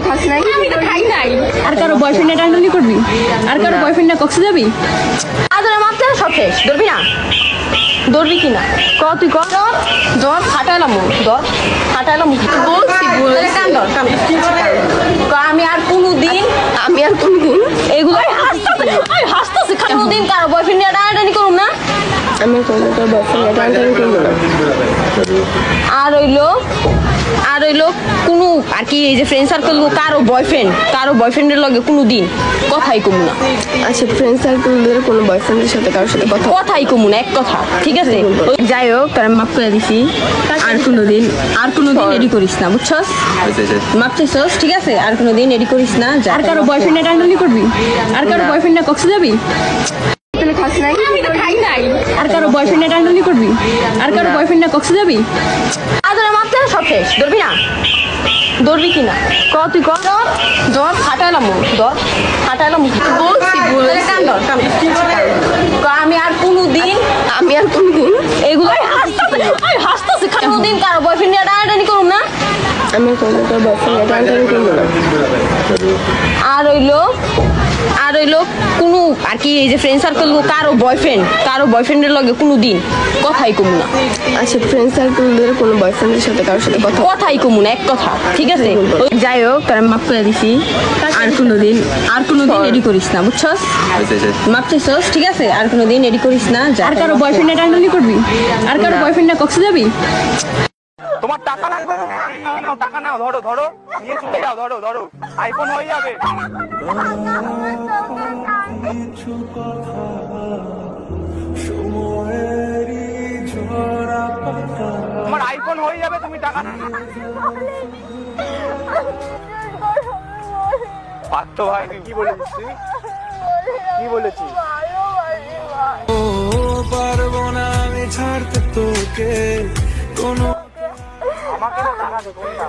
খাস নাই? আমি তো খাই নাই। আর কারো বয়ফ্রেন্ডে টানটানি করবি? আর কারো বয়ফ্রেন্ডে কক্সে যাবি? আদরে মাপতে সব শেষ, ধরবি না? ধরবি কিনা ক? তুই ক ধর, ফাটাইলাম ধর, ফাটাইলাম বলছি আমি আর কোনোদিন এগুলো হাসতেছি কোনোদিন কারো বয়ফ্রেন্ড নিয়ে টানাটানি করুন না। আমি কোনো তোর বয়ফ্রেন্ড নিয়ে টানাটানি করবো না। আর হইলো কোনো আর কি এই যে ফ্রেন্ড সার্কেল কারো বয়ফ্রেন্ডের লগে কোনোদিন কথাই কমু না। আচ্ছা, ফ্রেন্ড সার্কেলের কোনো বয়ফ্রেন্ডের সাথে কারোর সাথে কথাই কমু না, এক কথা, ঠিক আছে? যাই হোক, তার মাফ করে দিছি। আর কোনোদিন এডি করিস না, বুঝছস? মাপ চাইছস, ঠিক আছে? আর কোনোদিন এডি করিস না। আর কারো বয়ফ্রেন্ডে টানাটানি করবি? আর কারো বয়ফ্রেন্ডে কক্সে যাবি? খাস নাই? আমি তো খাই নাই। আর কারো বয়ফ্রেন্ডে টানাটানি করবি? আর কারো বয়ফ্রেন্ডে কক্সে যাবি? আদরে মাপতে সব শেষ, ধরবি না? ধরবি কিনা ক? তুই ক ধর, ফাটাইলাম ধর, ফাটাইলাম বলছি আমি আর কোনোদিন এগুলো হাসতেছি কোনোদিন কারো বয়ফ্রেন্ড নিয়ে টানাটানি করুন না। আমি কোনো তোর বয়ফ্রেন্ড নিয়ে টানাটানি করবো না। আর হইলো কোনো আর কি এই যে ফ্রেন্ড সার্কেল কারো বয়ফ্রেন্ডের লগে কোনোদিন কথাই কমু না। আচ্ছা, ফ্রেন্ড সার্কেলের কোনো বয়ফ্রেন্ডের সাথে কারোর সাথে কথাই কমু না, এক কথা, ঠিক আছে? যাই হোক, তার মাফ করে দিছি। আর কোনোদিন এডি করিস না, বুঝছস? মাপ চাইছস, ঠিক আছে? আর কোনোদিন এডি করিস না। আর কারো বয়ফ্রেন্ডে টানাটানি করবি? আর কারো বয়ফ্রেন্ডে কক্সে যাবি? তোমার টাকা লাগবে? টাকা নাও, ধরো নিয়ে চলে যাও, ধরো আইফোন হয়ে যাবে। তোমার আইফোন হয়ে যাবে, তুমি টাকা পারতো ভাই। কি বলেছিস? পারবো না আমি ছাড়তে তোকে কোনো। আমাকে টাকা দেবো না।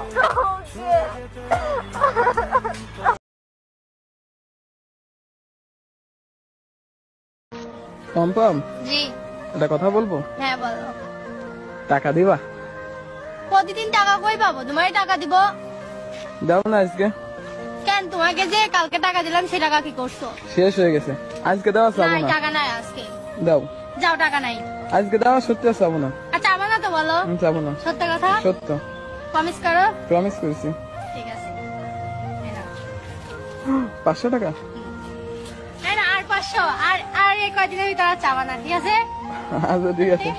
পম্পম, জি, একটা কথা বলবো? হ্যাঁ বলো। টাকা দিবা? প্রতিদিন টাকা কই পাবো? তোমারই টাকা দিব। দাও না আজকে। কেন, তোমাকে যে কালকে টাকা দিলাম সে টাকা কি করছো? শেষ হয়ে গেছে, আজকে দেওয়া চাবো নাই, না। টাকা নাই আজকে। দাও, যাও, টাকা নাই। আজকে দেওয়া সত্যি চাবো না। আচ্ছা, আমার না তো বলো। চাবো না। সত্য কথা সত্য প্রমিস করো। প্রমিস করেছি। ঠিক আছে, 500 টাকা? না আর 500, আর এই কয়দিনের ভিতরে চাবা না, ঠিক আছে? আচ্ছা, ঠিক আছে।